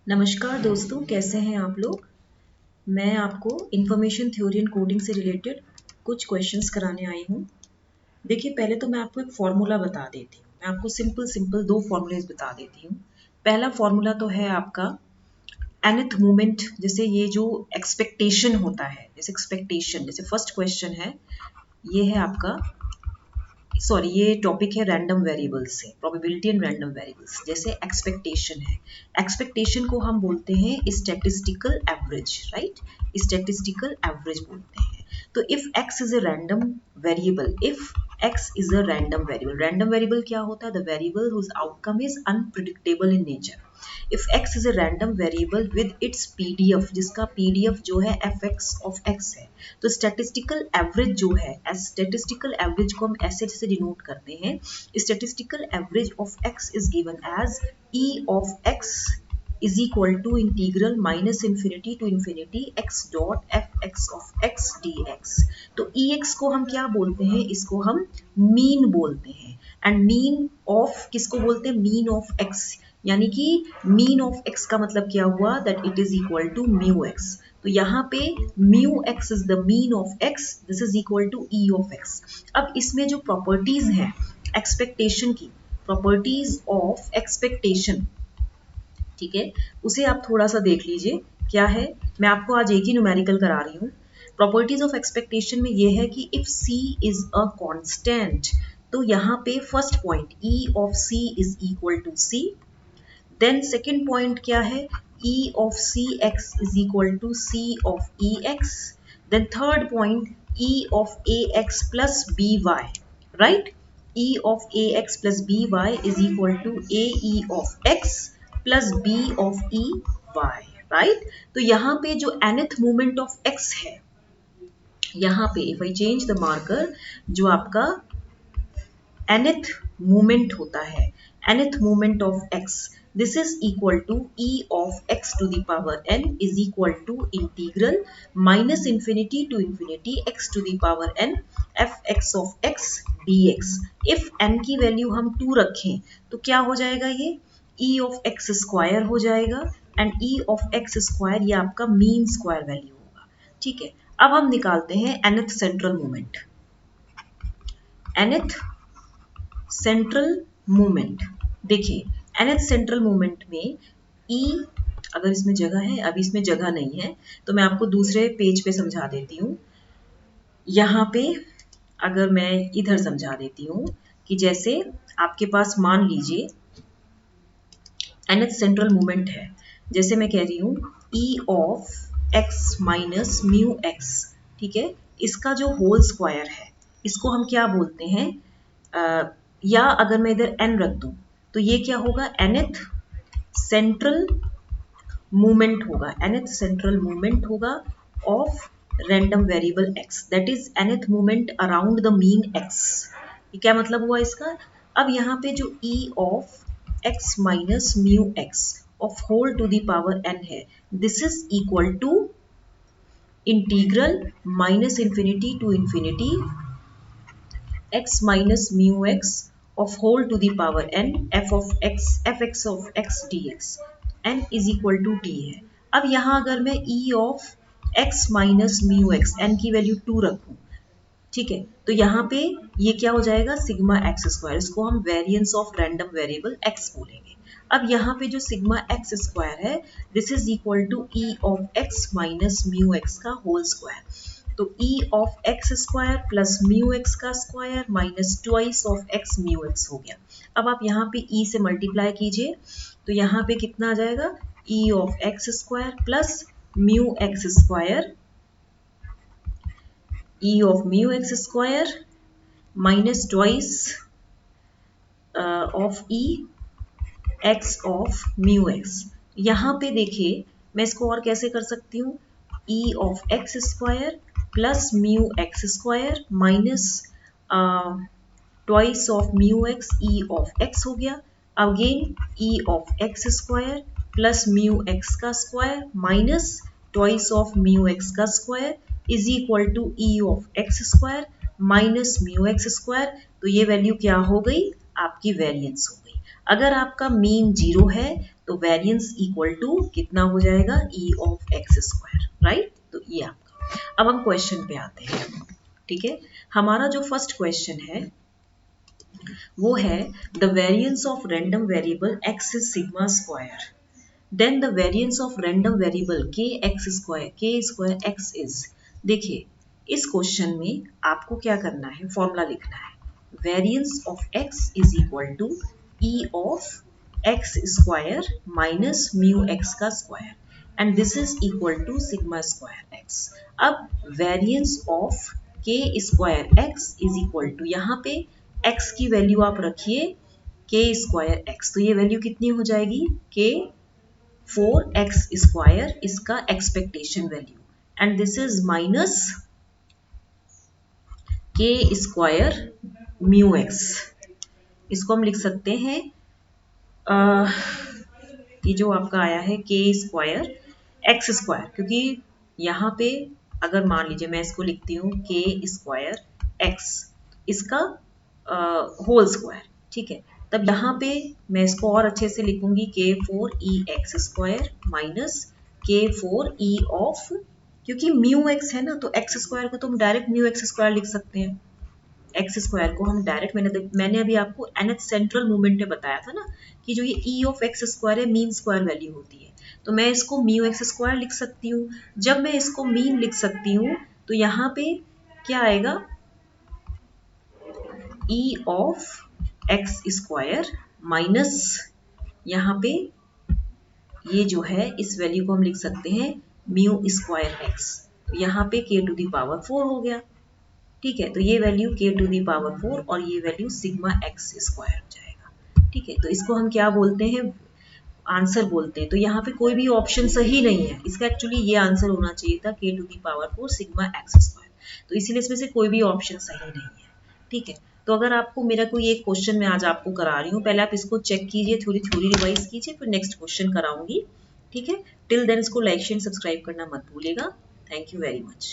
नमस्कार दोस्तों, कैसे हैं आप लोग। मैं आपको इंफॉर्मेशन थ्योरी एंड कोडिंग से रिलेटेड कुछ क्वेश्चंस कराने आई हूँ। देखिए, पहले तो मैं आपको एक फॉर्मूला बता देती हूँ। मैं आपको सिंपल दो फॉर्मूलेज बता देती हूँ। पहला फॉर्मूला तो है आपका nth मोमेंट, जैसे ये जो एक्सपेक्टेशन होता है, जैसे फर्स्ट क्वेश्चन है, ये है आपका ये टॉपिक है रैंडम वेरिएबल्स से, प्रोबेबिलिटी एंड रैंडम वेरिएबल्स। जैसे एक्सपेक्टेशन है, एक्सपेक्टेशन को हम बोलते हैं statistical average, right. Statistical average बोलते हैं। तो if x is a random variable, random variable क्या होता है? The variable whose outcome is unpredictable in nature. If x is a random variable with its PDF, जिसका पीडीएफ जो है fx of x है, तो स्टैटिस्टिकल एवरेज जो है, स्टैटिस्टिकल एवरेज को हम ऐसे से डिनोट करते हैं। Statistical average of x is given as e of x is equal to integral minus infinity to infinity x dot fx of x dx। तो ex को हम क्या बोलते हैं? इसको हम मीन बोलते हैं। एंड मीन ऑफ किसको बोलते हैं? मीन ऑफ x, यानी कि मीन ऑफ x का मतलब क्या हुआ? That it is equal to mu X. तो यहाँ पे mu X is the mean of x, this is equal to e of x। अब इसमें जो प्रॉपर्टीज हैं एक्सपेक्टेशन की, प्रॉपर्टीज ऑफ एक्सपेक्टेशन, ठीक है, उसे आप थोड़ा सा देख लीजिए। क्या है? मैं आपको आज एक ही न्यूमेरिकल करा रही हूँ। प्रॉपर्टीज ऑफ एक्सपेक्टेशन में ये है कि if c is a constant, तो यहाँ पे first point e of c is equal to c। Then second point क्या है? e of cx is equal to c of ex. Then third point, e of ax plus by, right? e of ax plus by is equal to ae of x plus b of ey, right? तो यहाँ पे जो nth moment of x है, यहाँ पे if I change the marker, जो आपका nth moment होता है, nth moment of x, this is equal to e of x to the power n is equal to integral minus infinity to infinity x to the power n fx of x dx। if n की value हम 2 रखें तो क्या हो जाएगा? ये e of x square हो जाएगा। And e of x square ये आपका मीन स्क्वायर वैल्यू होगा, ठीक है। अब हम निकालते हैं nth central moment. nth central moment, देखिए nth सेंट्रल मोमेंट में E, अगर इसमें जगह है, अभी इसमें जगह नहीं है तो मैं आपको दूसरे पेज पे समझा देती हूँ। यहाँ पे अगर मैं इधर समझा देती हूँ कि जैसे आपके पास मान लीजिए nth सेंट्रल मोमेंट है, जैसे मैं कह रही हूँ E of x minus mu x, ठीक है। इसका जो होल स्क्वायर है, इसको हम क्या बोलते हैं? या अगर मैं इधर n रख दूं तो ये क्या होगा? nth सेंट्रल मूवमेंट होगा, nth सेंट्रल मूवमेंट होगा of random variable x, that is nth movement around the mean x। ये क्या मतलब हुआ इसका? अब यहाँ पे जो e of x minus mu x of whole to the power n है, this is equal to integral minus infinity to infinity x minus mu x of whole to the power n fx of x dx, n is equal to t है। अब यहाँ अगर मैं e of x minus mu x, n की value 2 रखूं, ठीक है, तो यहाँ पे ये क्या हो जाएगा? सिग्मा एक्स स्क्वायर, इसको हम variance of random variable x बोलेंगे। अब यहाँ पे जो सिग्मा एक्स स्क्वायर है, this is equal to e of x minus mu x का होल स्क्वायर। तो e of x square plus mu x का square minus twice of x mu x हो गया। अब आप यहाँ पे e से मल्टीप्लाई कीजिए तो यहाँ पे कितना आ जाएगा? e of x square plus mu x square, e of mu x square minus twice of e x of mu x. यहाँ पे देखिए मैं इसको और कैसे कर सकती हूँ? e of x square plus mu x square minus twice of mu x e of x हो गया। Again e of x square plus mu x का square minus twice of mu x का square is equal to e of x square minus mu x square. तो ये value क्या हो गई? आपकी वेरिएंस हो गई। अगर आपका मीन 0 है तो वेरिएंस इक्वल टू कितना हो जाएगा, ई ऑफ एक्स स्क्वायर, राइट। तो ये आपका। अब हम क्वेश्चन पे आते हैं, ठीक है। हमारा जो फर्स्ट क्वेश्चन है वो है the variance of random variable X is sigma square, then the variance of random variable K square x is. देखिए इस क्वेश्चन में आपको क्या करना है, फॉर्मूला लिखना है, variance of x is equal to E of x square minus mu x का square and this is equal to sigma square x. अब variance of K square x is equal to, यहाँ पे x की value आप रखिए के square x, तो ये वैल्यू कितनी हो जाएगी, के 4x स्क्वायर, इसका expectation value, and this is minus के स्क्वायर म्यू एक्स। इसको हम लिख सकते हैं ये जो आपका आया है के स्क्वायर एक्स स्क्वायर, क्योंकि यहाँ पे अगर मान लीजिए मैं इसको लिखती हूँ के स्क्वायर एक्स, इसका होल स्क्वायर, ठीक है। तब यहाँ पे मैं इसको और अच्छे से लिखूंगी के 4e एक्स स्क्वायर माइनस के 4e ऑफ, क्योंकि म्यू एक्स है ना, तो एक्स स्क्वायर को तो हम डायरेक्ट म्यू एक्स स्क्वायर लिख सकते हैं। एक्स स्क्वायर को हम डायरेक्ट, मैंने अभी आपको nth सेंट्रल मूवमेंट में बताया था ना कि जो ये e ऑफ एक्स स्क्वायर है मीन स्क्वायर वैल्यू होती है, तो मैं इसको म्यू एक्स स्क्वायर लिख सकती हूँ। जब मैं इसको मीन लिख सकती हूँ तो यहाँ पे क्या आएगा, e of x square minus यहाँ पे ये जो है इस वैल्यू को हम लिख सकते हैं म्यू स्क्वायर एक्स, तो यहाँ पे k टू दी पावर 4 हो गया, ठीक है। तो ये value k to the power 4 और ये वैल्यू सिग्मा एक्स स्क्वायर हो जाएगा, ठीक है। तो इसको हम क्या बोलते हैं, आंसर बोलते हैं। तो यहाँ पे कोई भी ऑप्शन सही नहीं है, इसका एक्चुअली ये आंसर होना चाहिए था k to the power 4 sigma x square, तो इसीलिए इसमें से कोई भी ऑप्शन सही नहीं है, ठीक है। तो अगर आपको मेरा कोई एक क्वेश्चन मैं आज आपको करा रही हूँ, पहले आप इसको चेक कीजिए, थोड़ी थोड़ी रिवाइज कीजिए, फिर नेक्स्ट क्वेश्चन कराऊंगी, ठीक है। टिल देन इसको लाइक शेयर सब्सक्राइब करना मत भूलिएगा। Thank you very much.